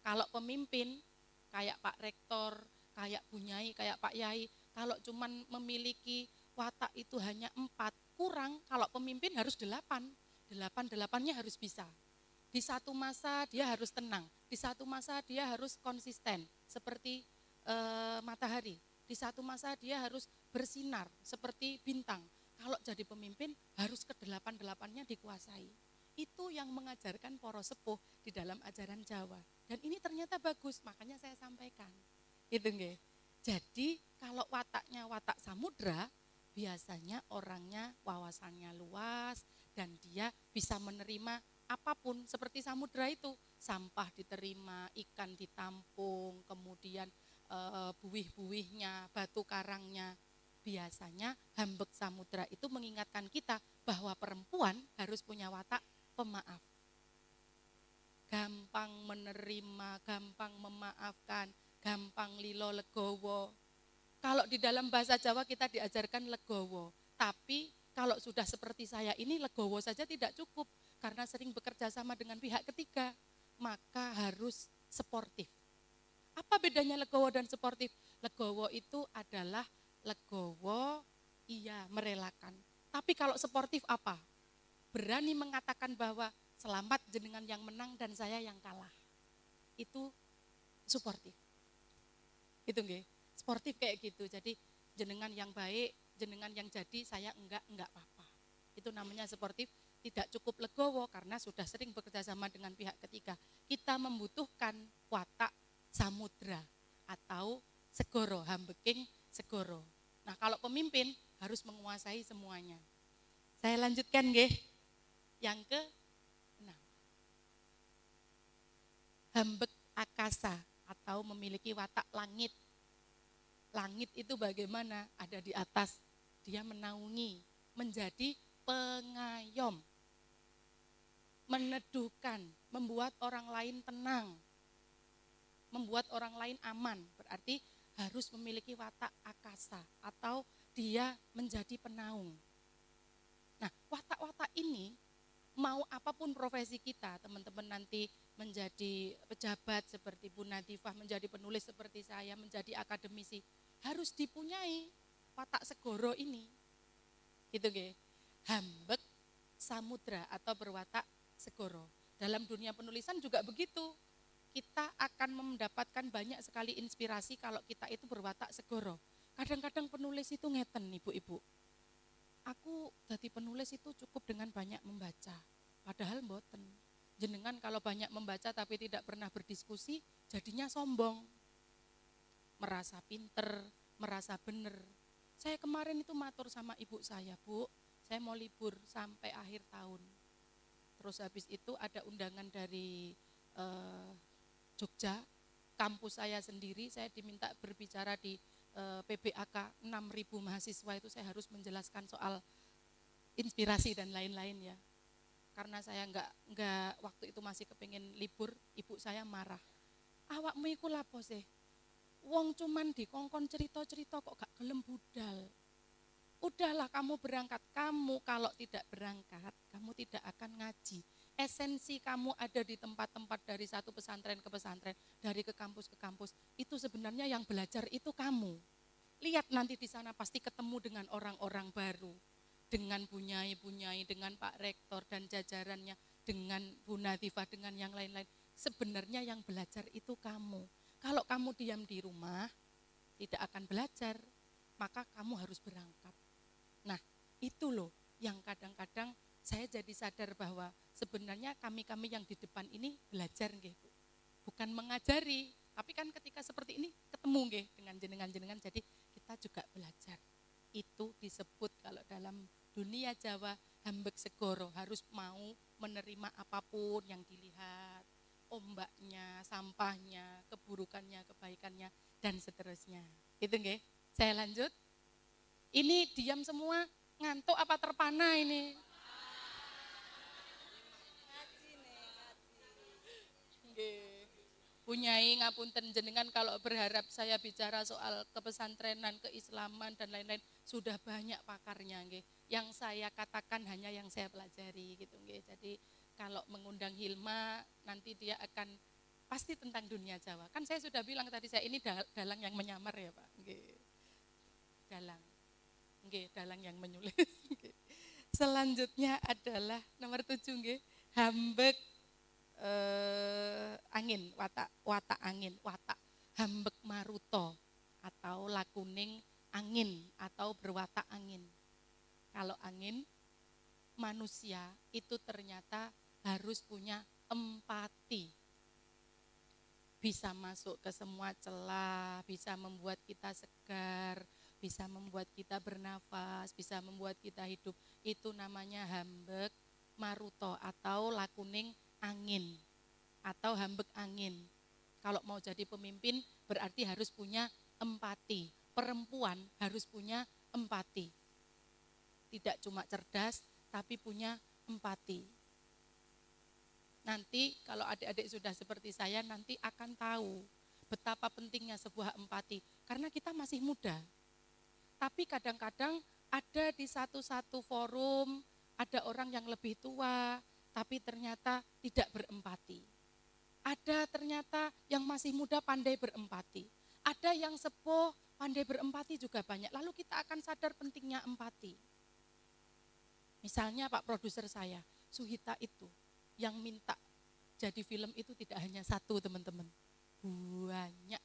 S1: Kalau pemimpin, kayak Pak Rektor, kayak Bu Nyai, kayak Pak Yai, kalau cuman memiliki watak itu hanya 4, kurang. Kalau pemimpin harus 8, 8-8-nya harus bisa. Di satu masa dia harus tenang, di satu masa dia harus konsisten, seperti matahari. Di satu masa dia harus bersinar, seperti bintang. Kalau jadi pemimpin harus ke-8-8-nya dikuasai. Itu yang mengajarkan para sepuh di dalam ajaran Jawa. Dan ini ternyata bagus, makanya saya sampaikan. Gitu nggih. Jadi kalau wataknya watak samudra, biasanya orangnya wawasannya luas dan dia bisa menerima apapun seperti samudra itu. Sampah diterima, ikan ditampung, kemudian buih-buihnya, batu karangnya. Biasanya hambek samudra itu mengingatkan kita bahwa perempuan harus punya watak pemaaf. Gampang menerima, gampang memaafkan, gampang lilo legowo. Kalau di dalam bahasa Jawa kita diajarkan legowo, tapi kalau sudah seperti saya ini legowo saja tidak cukup karena sering bekerja sama dengan pihak ketiga, maka harus sportif. Apa bedanya legowo dan sportif? Legowo itu adalah legowo, iya merelakan. Tapi kalau sportif apa? Berani mengatakan bahwa selamat jenengan yang menang dan saya yang kalah. Itu sportif. Itu nggih. Sportif kayak gitu. Jadi jenengan yang baik, jenengan yang jadi, saya enggak apa-apa. Itu namanya sportif, tidak cukup legowo karena sudah sering bekerja sama dengan pihak ketiga. Kita membutuhkan watak samudra atau segoro, hambeking segoro. Nah, kalau pemimpin harus menguasai semuanya. Saya lanjutkan nggih. Yang ke-6. Hambek akasa atau memiliki watak langit. Langit itu bagaimana? Ada di atas, dia menaungi, menjadi pengayom, meneduhkan, membuat orang lain tenang, membuat orang lain aman. Berarti harus memiliki watak akasa atau dia menjadi penaung. Nah, watak-watak ini mau apapun profesi kita, teman-teman nanti menjadi pejabat seperti Bu Nadifah, menjadi penulis seperti saya, menjadi akademisi, harus dipunyai watak segoro ini. Gitu nggih. Hambek samudra atau berwatak segoro. Dalam dunia penulisan juga begitu. Kita akan mendapatkan banyak sekali inspirasi kalau kita itu berwatak segoro. Kadang-kadang penulis itu ngeten ibu-ibu. Aku jadi penulis itu cukup dengan banyak membaca. Padahal mboten. Jenengan kalau banyak membaca tapi tidak pernah berdiskusi, jadinya sombong. Merasa pinter, merasa bener. Saya kemarin itu matur sama ibu saya, Bu, saya mau libur sampai akhir tahun. Terus habis itu ada undangan dari Jogja, kampus saya sendiri, saya diminta berbicara di PBAK 6.000 mahasiswa itu saya harus menjelaskan soal inspirasi dan lain-lain ya. Karena saya enggak waktu itu masih kepingin libur, ibu saya marah. Awakmu iku lapo sih? Wong cuman dikongkon cerita-cerita kok gak gelem budal. Udahlah kamu berangkat, kamu kalau tidak berangkat, kamu tidak akan ngaji. Esensi kamu ada di tempat-tempat dari satu pesantren ke pesantren, dari ke kampus, itu sebenarnya yang belajar itu kamu. Lihat nanti di sana pasti ketemu dengan orang-orang baru, dengan Bu Nyai, dengan Pak Rektor dan jajarannya, dengan Bu Nadifah, dengan yang lain-lain. Sebenarnya yang belajar itu kamu. Kalau kamu diam di rumah, tidak akan belajar, maka kamu harus berangkat. Nah, itu loh yang kadang-kadang saya jadi sadar bahwa sebenarnya kami-kami yang di depan ini belajar nggih, Bu. Bukan mengajari, tapi kan ketika seperti ini ketemu nggih dengan jenengan-jenengan, jadi kita juga belajar. Itu disebut kalau dalam dunia Jawa hambek segoro, harus mau menerima apapun yang dilihat, ombaknya, sampahnya, keburukannya, kebaikannya dan seterusnya. Gitu nggih. Saya lanjut. Ini diam semua, ngantuk apa terpana ini? Nggih. Punyai ngapunten jenengan kalau berharap saya bicara soal kepesantrenan, keislaman dan lain-lain, sudah banyak pakarnya nggih. Yang saya katakan hanya yang saya pelajari gitu nggih. Jadi kalau mengundang Hilma nanti dia akan pasti tentang dunia Jawa. Kan saya sudah bilang tadi saya ini dalang yang menyamar ya, Pak. Nggih. Dalang. Nggih, dalang yang menulis. Selanjutnya adalah nomor 7 nggih. Hambek angin, watak angin, watak hambek maruto atau lakuning angin atau berwatak angin. Kalau angin, manusia itu ternyata harus punya empati. Bisa masuk ke semua celah, bisa membuat kita segar, bisa membuat kita bernafas, bisa membuat kita hidup. Itu namanya hambek maruto atau lakuning angin atau hambek angin. Kalau mau jadi pemimpin berarti harus punya empati. Perempuan harus punya empati. Tidak cuma cerdas tapi punya empati. Nanti kalau adik-adik sudah seperti saya nanti akan tahu betapa pentingnya sebuah empati. Karena kita masih muda. Tapi kadang-kadang ada di satu forum, ada orang yang lebih tua, tapi ternyata tidak berempati. Ada ternyata yang masih muda pandai berempati. Ada yang sepuh pandai berempati juga banyak. Lalu kita akan sadar pentingnya empati. Misalnya Pak produser saya, Suhita itu, yang minta jadi film itu tidak hanya satu teman-teman. Banyak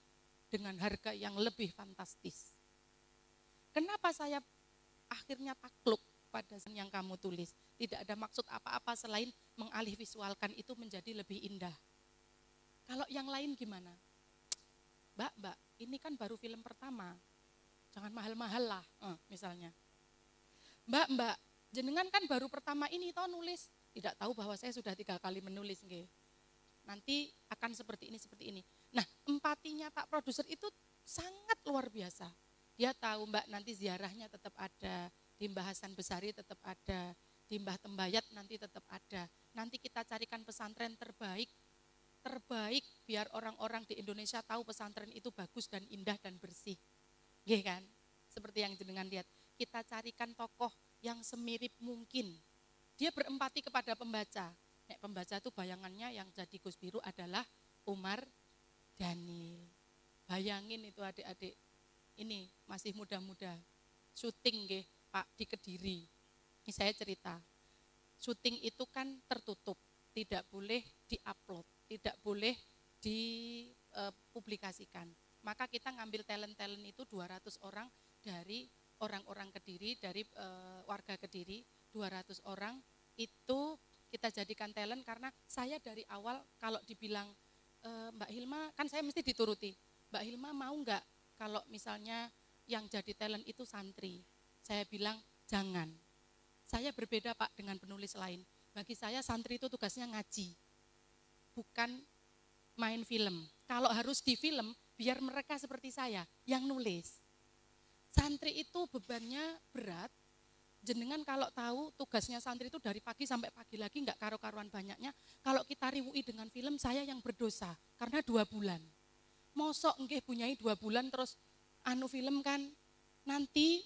S1: dengan harga yang lebih fantastis. Kenapa saya akhirnya takluk pada yang kamu tulis? Tidak ada maksud apa-apa selain mengalih visualkan itu menjadi lebih indah. Kalau yang lain gimana? Mbak, ini kan baru film pertama. Jangan mahal-mahal lah, misalnya. Mbak, jenengan kan baru pertama ini toh nulis. Tidak tahu bahwa saya sudah 3 kali menulis. Nggih. Nanti akan seperti ini. Nah, empatinya Pak produser itu sangat luar biasa. Dia tahu Mbak nanti ziarahnya tetap ada, di Mbah Hasan Besari tetap ada, di Mbah Tembayat nanti tetap ada. Nanti kita carikan pesantren terbaik biar orang-orang di Indonesia tahu pesantren itu bagus dan indah dan bersih. Nggih kan? Seperti yang jenengan lihat. Kita carikan tokoh yang semirip mungkin. Dia berempati kepada pembaca. Pembaca itu bayangannya yang jadi Gus Biru adalah Umar Dhanil. Bayangin itu adik-adik. Ini masih muda-muda. Syuting nggih, Pak di Kediri. Ini saya cerita. Syuting itu kan tertutup, tidak boleh diupload, tidak boleh dipublikasikan. Maka kita ngambil talent-talent itu 200 orang dari orang-orang Kediri, dari warga Kediri, 200 orang itu kita jadikan talent karena saya dari awal kalau dibilang Mbak Hilma, kan saya mesti dituruti. Mbak Hilma mau enggak kalau misalnya yang jadi talent itu santri? Saya bilang jangan. Saya berbeda Pak dengan penulis lain. Bagi saya santri itu tugasnya ngaji, bukan main film. Kalau harus di film, biar mereka seperti saya yang nulis. Santri itu bebannya berat. Jenengan kalau tahu tugasnya santri itu dari pagi sampai pagi lagi enggak karu-karuan banyaknya. Kalau kita riwui dengan film, saya yang berdosa karena 2 bulan. Mosok nggih punyai 2 bulan terus film kan nanti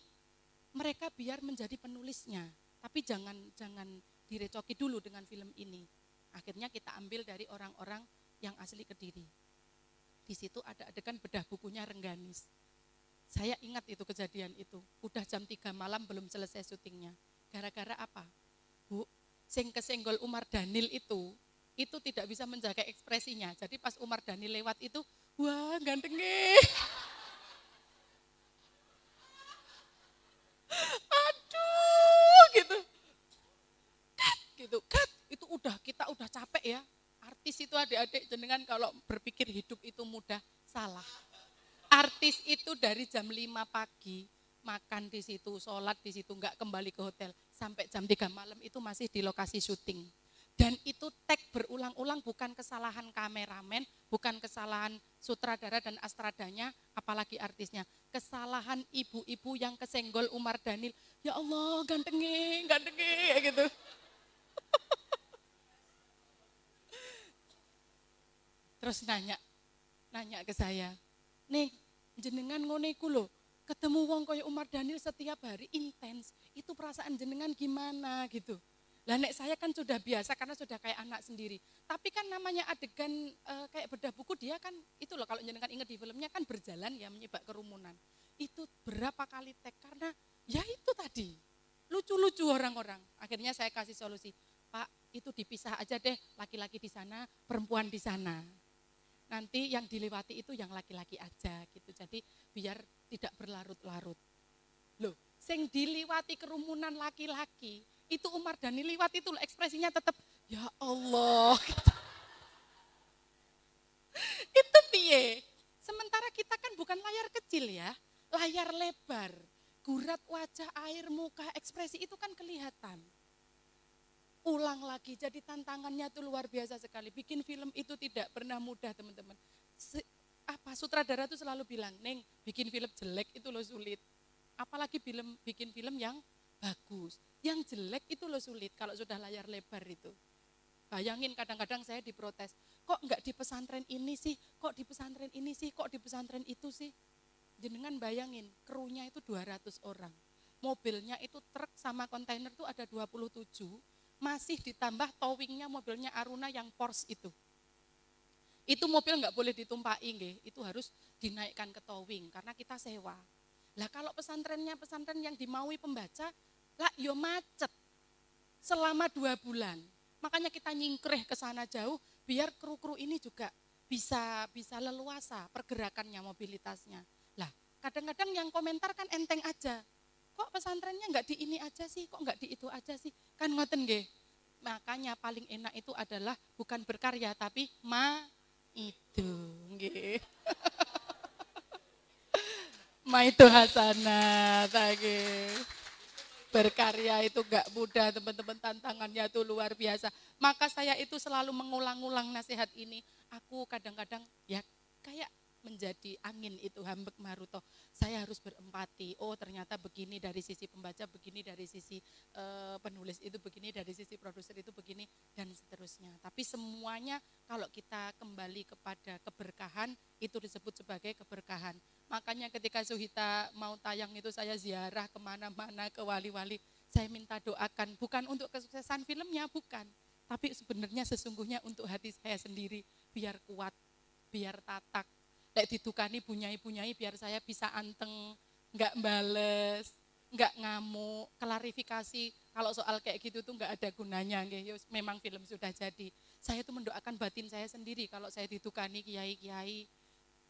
S1: mereka biar menjadi penulisnya. Tapi jangan direcoki dulu dengan film ini. Akhirnya kita ambil dari orang-orang yang asli Kediri. Di situ ada adegan bedah bukunya Rengganis. Saya ingat itu kejadian itu. Udah jam 3 malam belum selesai syutingnya. Gara-gara apa? Bu, sing kesenggol Umar Dhanil itu tidak bisa menjaga ekspresinya. Jadi pas Umar Dhanil lewat itu, wah gantengnya. Aduh, gitu. Cut, itu kita udah capek ya. Artis itu adik-adik jenengan kalau berpikir hidup itu mudah, salah. Artis itu dari jam 5 pagi makan di situ, sholat di situ, enggak kembali ke hotel sampai jam 3 malam itu masih di lokasi syuting. Dan itu tag berulang-ulang, bukan kesalahan kameramen, bukan kesalahan sutradara dan astradanya, apalagi artisnya. Kesalahan ibu-ibu yang kesenggol Umar Dhanil. Ya Allah, gantengnya, gitu. Terus nanya ke saya, "Ning, jenengan ngene iku lho, ketemu wong kaya Umar Dhanil setiap hari intens, itu perasaan jenengan gimana?" gitu. Lah nek saya kan sudah biasa karena sudah kayak anak sendiri. Tapi kan namanya adegan kayak bedah buku, dia kan itu loh, kalau jenengan ingat di filmnya kan berjalan ya menyebabkan kerumunan. Itu berapa kali tag karena ya itu tadi. Lucu-lucu orang-orang. Akhirnya saya kasih solusi, "Pak, itu dipisah aja deh, laki-laki di sana, perempuan di sana. Nanti yang dilewati itu yang laki-laki aja gitu. Jadi biar tidak berlarut-larut." Loh, sing diliwati kerumunan laki-laki, itu Umar Dhanil liwat itu ekspresinya tetap ya Allah. Gitu. Itu piye? Sementara kita kan bukan layar kecil ya, layar lebar. Gurat wajah, air muka, ekspresi itu kan kelihatan. Ulang lagi, jadi tantangannya tuh luar biasa sekali. Bikin film itu tidak pernah mudah, teman-teman. Sutradara tuh selalu bilang, "Neng, bikin film jelek itu loh sulit. Apalagi bikin film yang bagus. Yang jelek itu loh sulit kalau sudah layar lebar itu." Bayangin kadang-kadang saya diprotes, "Kok enggak di pesantren ini sih? Kok di pesantren ini sih? Kok di pesantren itu sih?" Jenengan bayangin, krunya itu 200 orang. Mobilnya itu truk sama kontainer itu ada 27, masih ditambah towingnya mobilnya Aruna yang Porsche itu. Itu mobil enggak boleh ditumpaki nggih, itu harus dinaikkan ke towing karena kita sewa. Lah kalau pesantren yang dimaui pembaca, lah yo macet selama 2 bulan. Makanya kita nyingkreh ke sana jauh biar kru-kru ini juga bisa leluasa pergerakannya, mobilitasnya. Lah kadang-kadang yang komentar kan enteng aja. Kok pesantrennya enggak di ini aja sih, kok enggak di itu aja sih? Kan ngoten nggih. Makanya paling enak itu adalah bukan berkarya tapi itu nggih. Itu hasanah tadi. Berkarya itu gak mudah teman-teman, tantangannya itu luar biasa. Maka saya itu selalu mengulang-ulang nasihat ini. Aku kadang-kadang ya kayak menjadi angin itu, hambek maruto. Saya harus berempati. Oh ternyata begini dari sisi pembaca, begini dari sisi penulis itu, begini dari sisi produser itu, begini dan seterusnya. Tapi semuanya kalau kita kembali kepada keberkahan, itu disebut sebagai keberkahan. Makanya ketika Suhita mau tayang itu saya ziarah kemana-mana ke wali-wali. Saya minta doakan, bukan untuk kesuksesan filmnya, bukan. Tapi sebenarnya sesungguhnya untuk hati saya sendiri, biar kuat, biar tatak. Lek ditukani bunyai-bunyai biar saya bisa anteng, enggak bales, enggak ngamuk, klarifikasi. Kalau soal kayak gitu tuh enggak ada gunanya. Memang film sudah jadi. Saya tuh mendoakan batin saya sendiri kalau saya ditukani kiai-kiai,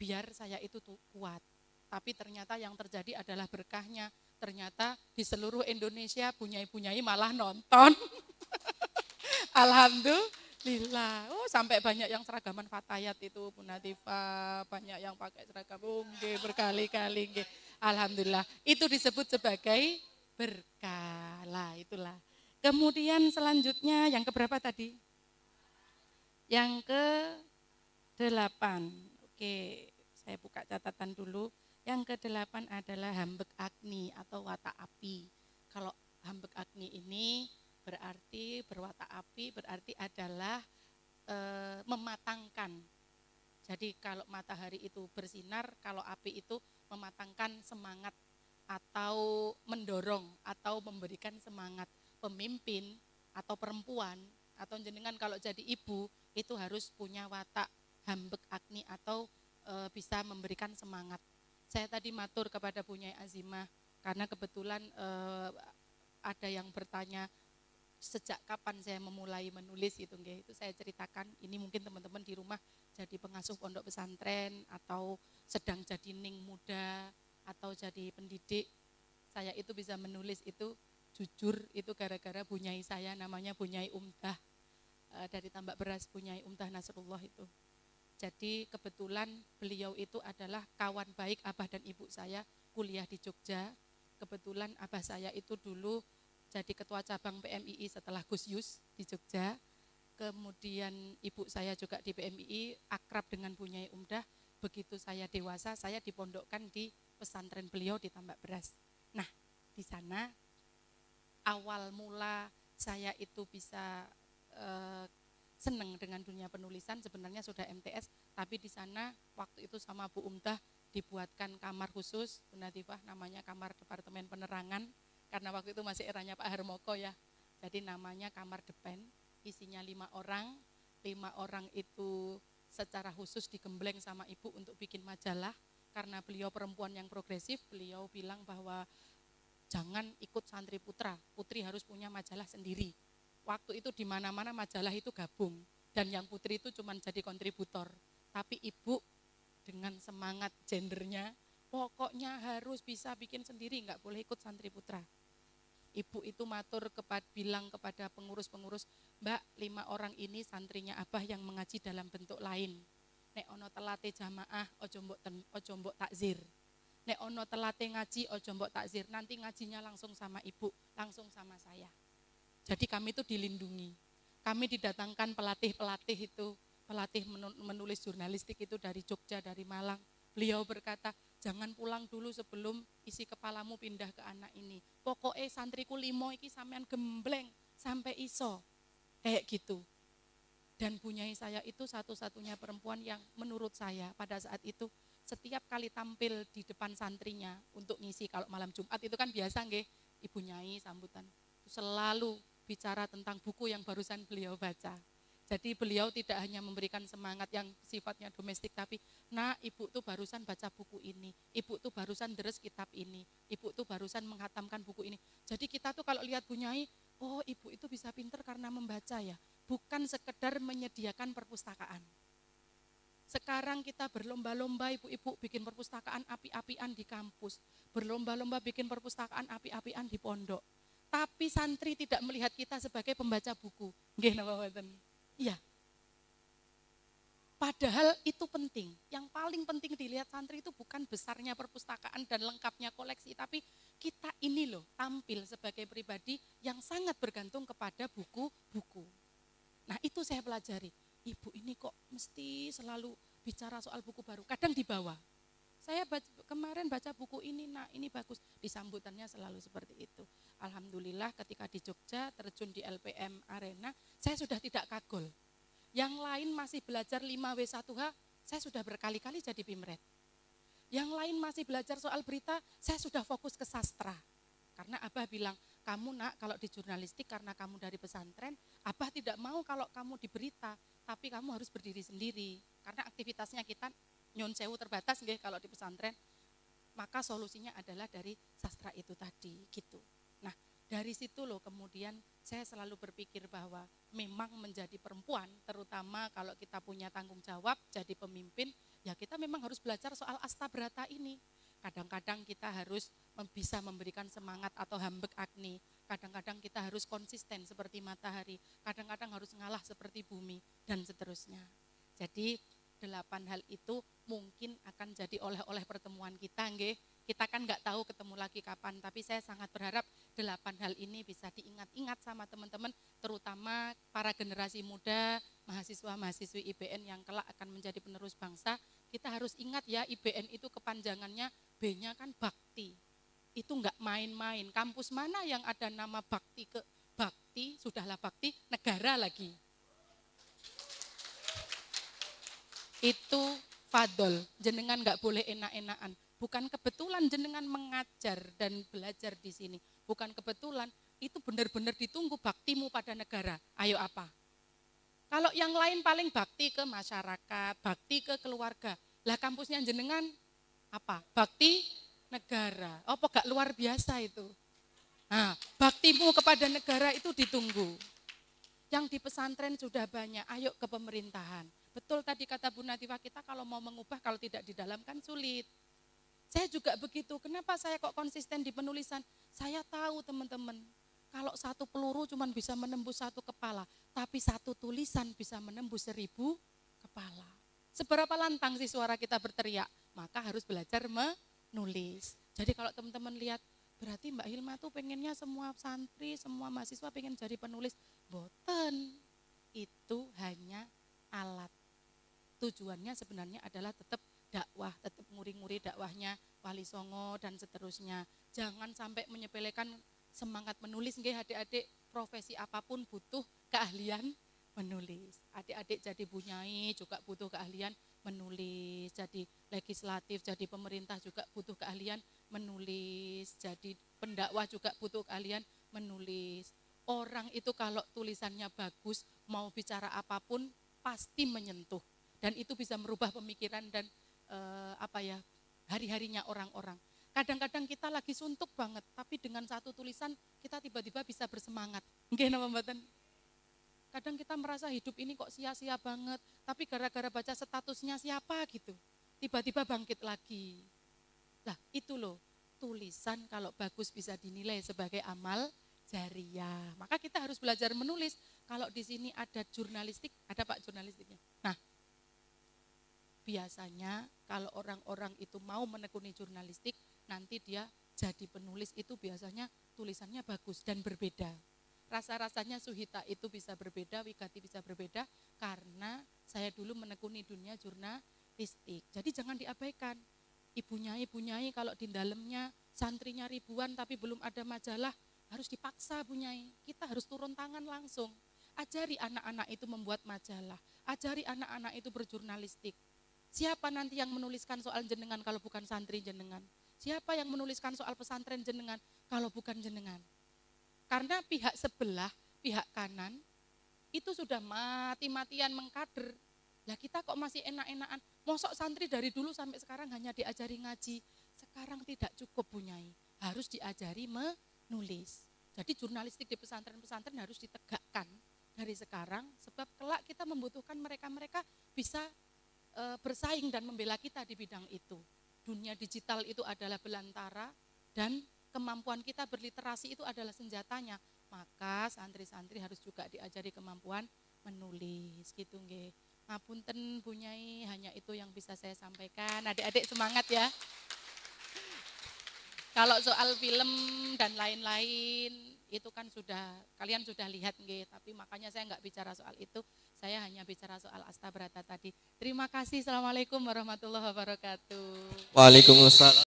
S1: biar saya itu tuh kuat. Tapi ternyata yang terjadi adalah berkahnya. Ternyata di seluruh Indonesia bunyai-bunyai malah nonton. Alhamdulillah. Oh, sampai banyak yang seragaman Fatayat itu, Bu Natifah, banyak yang pakai seragam berkali-kali. Alhamdulillah. Itu disebut sebagai berkah. Lah, itulah. Kemudian selanjutnya yang keberapa tadi? Yang ke-8. Oke, saya buka catatan dulu. Yang ke-8 adalah hambek agni atau watak api. Kalau hambek agni ini berarti berwatak api, berarti adalah mematangkan. Jadi kalau matahari itu bersinar, kalau api itu mematangkan semangat atau mendorong atau memberikan semangat. Pemimpin atau perempuan atau jenengan kalau jadi ibu itu harus punya watak hambek agni atau bisa memberikan semangat. Saya tadi matur kepada Bunyai Azimah karena kebetulan ada yang bertanya sejak kapan saya memulai menulis itu saya ceritakan. Ini mungkin teman-teman di rumah jadi pengasuh pondok pesantren atau sedang jadi ning muda atau jadi pendidik. Saya itu bisa menulis itu jujur itu gara-gara bunyai saya namanya Bunyai Umtah dari Tambak Beras, Bunyai Umtah Nasrullah itu. Jadi kebetulan beliau itu adalah kawan baik abah dan ibu saya kuliah di Jogja. Kebetulan abah saya itu dulu jadi ketua cabang PMII setelah Gus Yus di Jogja. Kemudian ibu saya juga di PMII, akrab dengan Bu Nyai Umdah. Begitu saya dewasa, saya dipondokkan di pesantren beliau di Tambak Beras. Nah, di sana awal mula saya itu bisa senang dengan dunia penulisan, sebenarnya sudah MTS, tapi di sana waktu itu sama Bu Umdah dibuatkan kamar khusus, Bu Natifah, namanya kamar Departemen Penerangan, karena waktu itu masih eranya Pak Harmoko ya, jadi namanya kamar depen, isinya 5 orang, 5 orang itu secara khusus digembleng sama ibu untuk bikin majalah, karena beliau perempuan yang progresif, beliau bilang bahwa jangan ikut santri putra, putri harus punya majalah sendiri. Waktu itu di mana-mana majalah itu gabung, dan yang putri itu cuma jadi kontributor. Tapi ibu dengan semangat gendernya, pokoknya harus bisa bikin sendiri, nggak boleh ikut santri putra. Ibu itu matur bilang kepada pengurus-pengurus, Mbak, 5 orang ini santrinya Abah yang mengaji dalam bentuk lain. Nek ono telate jamaah, ojo mbok takzir. Nek ono telate ngaji, ojo mbok takzir. Nanti ngajinya langsung sama ibu, langsung sama saya. Jadi kami itu dilindungi. Kami didatangkan pelatih-pelatih itu, pelatih menulis jurnalistik itu dari Jogja, dari Malang. Beliau berkata, jangan pulang dulu sebelum isi kepalamu pindah ke anak ini. Pokoknya santriku 5 iki sampean gembleng sampai iso. Kayak gitu. Dan Bu Nyai saya itu satu-satunya perempuan yang menurut saya pada saat itu setiap kali tampil di depan santrinya untuk ngisi, kalau malam Jumat itu kan biasa nggih, Ibu Nyai sambutan. Selalu bicara tentang buku yang barusan beliau baca. Jadi beliau tidak hanya memberikan semangat yang sifatnya domestik, tapi ibu tuh barusan baca buku ini, ibu tuh barusan deres kitab ini, ibu tuh barusan menghatamkan buku ini. Jadi kita tuh kalau lihat Bu Nyai, oh ibu itu bisa pinter karena membaca ya, bukan sekedar menyediakan perpustakaan. Sekarang kita berlomba-lomba ibu-ibu bikin perpustakaan api-apian di kampus, berlomba-lomba bikin perpustakaan api-apian di pondok. Tapi santri tidak melihat kita sebagai pembaca buku. Nggih napa mboten? Iya. Padahal itu penting. Yang paling penting dilihat santri itu bukan besarnya perpustakaan dan lengkapnya koleksi, tapi kita ini loh tampil sebagai pribadi yang sangat bergantung kepada buku-buku. Nah itu saya pelajari. Ibu ini kok mesti selalu bicara soal buku baru. Kadang dibawa. Saya kemarin baca buku ini, ini bagus. Disambutannya selalu seperti itu. Alhamdulillah ketika di Jogja terjun di LPM Arena, saya sudah tidak kagul. Yang lain masih belajar 5W1H, saya sudah berkali-kali jadi pimret. Yang lain masih belajar soal berita, saya sudah fokus ke sastra. Karena Abah bilang, kamu kalau di jurnalistik karena kamu dari pesantren, Abah tidak mau kalau kamu di berita, tapi kamu harus berdiri sendiri. Karena aktivitasnya kita nyon sewu terbatas nggih kalau di pesantren, maka solusinya adalah dari sastra itu tadi gitu. Nah dari situ loh kemudian saya selalu berpikir bahwa memang menjadi perempuan, terutama kalau kita punya tanggung jawab jadi pemimpin, ya kita memang harus belajar soal astabrata ini. Kadang-kadang kita harus bisa memberikan semangat atau hambek agni, kadang-kadang kita harus konsisten seperti matahari, kadang-kadang harus ngalah seperti bumi dan seterusnya. Jadi 8 hal itu mungkin akan jadi oleh-oleh pertemuan kita, nggih. Kita kan nggak tahu ketemu lagi kapan, tapi saya sangat berharap 8 hal ini bisa diingat-ingat sama teman-teman, terutama para generasi muda, mahasiswa-mahasiswi IBN yang kelak akan menjadi penerus bangsa. Kita harus ingat ya, IBN itu kepanjangannya, B-nya kan bakti. Itu nggak main-main. Kampus mana yang ada nama bakti ke bakti, sudahlah bakti, negara lagi. Itu fadol, jenengan nggak boleh enak-enakan. Bukan kebetulan jenengan mengajar dan belajar di sini. Bukan kebetulan, itu benar-benar ditunggu baktimu pada negara. Ayo apa? Kalau yang lain paling bakti ke masyarakat, bakti ke keluarga. Lah kampusnya jenengan apa? Bakti negara. Oh, gak luar biasa itu. Nah, baktimu kepada negara itu ditunggu. Yang di pesantren sudah banyak, ayo ke pemerintahan. Betul tadi kata Bu Natifah, kita kalau mau mengubah, kalau tidak di dalam kan sulit. Saya juga begitu, kenapa saya kok konsisten di penulisan? Saya tahu teman-teman, kalau satu peluru cuma bisa menembus 1 kepala, tapi 1 tulisan bisa menembus 1000 kepala. Seberapa lantang sih suara kita berteriak? Maka harus belajar menulis. Jadi kalau teman-teman lihat, berarti Mbak Hilma tuh pengennya semua santri, semua mahasiswa pengen jadi penulis. Boten. Itu tujuannya sebenarnya adalah tetap dakwah, tetap nguri-nguri dakwahnya Wali Songo dan seterusnya. Jangan sampai menyepelekan semangat menulis, nggih adik-adik, profesi apapun butuh keahlian menulis. Adik-adik jadi bunyai juga butuh keahlian menulis, jadi legislatif, jadi pemerintah juga butuh keahlian menulis, jadi pendakwah juga butuh keahlian menulis. Orang itu kalau tulisannya bagus, mau bicara apapun pasti menyentuh, dan itu bisa merubah pemikiran dan hari-harinya orang-orang. Kadang-kadang kita lagi suntuk banget, tapi dengan satu tulisan kita tiba-tiba bisa bersemangat. Nggih napa mboten? Kadang kita merasa hidup ini kok sia-sia banget, tapi gara-gara baca statusnya siapa gitu, tiba-tiba bangkit lagi. Lah itu loh, tulisan kalau bagus bisa dinilai sebagai amal jariah. Maka kita harus belajar menulis. Kalau di sini ada jurnalistik, ada Pak jurnalistiknya. Nah, biasanya kalau orang-orang itu mau menekuni jurnalistik, nanti dia jadi penulis itu biasanya tulisannya bagus dan berbeda. Rasa-rasanya Suhita itu bisa berbeda, Wigati bisa berbeda, karena saya dulu menekuni dunia jurnalistik. Jadi jangan diabaikan. Ibu Nyai kalau di dalamnya santrinya ribuan tapi belum ada majalah, harus dipaksa Bu Nyai. Kita harus turun tangan langsung. Ajari anak-anak itu membuat majalah, ajari anak-anak itu berjurnalistik. Siapa nanti yang menuliskan soal jenengan kalau bukan santri jenengan? Siapa yang menuliskan soal pesantren jenengan kalau bukan jenengan? Karena pihak sebelah, pihak kanan, itu sudah mati-matian mengkader. Lah kita kok masih enak-enakan, mosok santri dari dulu sampai sekarang hanya diajari ngaji. Sekarang tidak cukup Bu Nyai, harus diajari menulis. Jadi jurnalistik di pesantren-pesantren harus ditegakkan dari sekarang, sebab kelak kita membutuhkan mereka-mereka bisa bersaing dan membela kita di bidang itu. Dunia digital itu adalah belantara dan kemampuan kita berliterasi itu adalah senjatanya. Maka santri-santri harus juga diajari kemampuan menulis gitu nggih. Ngapunten Bu Nyai, hanya itu yang bisa saya sampaikan. Adik-adik semangat ya. Kalau soal film dan lain-lain itu kan kalian sudah lihat nggih, tapi makanya saya enggak bicara soal itu. Saya hanya bicara soal Astabrata tadi. Terima kasih. Assalamualaikum warahmatullahi wabarakatuh.
S2: Waalaikumsalam.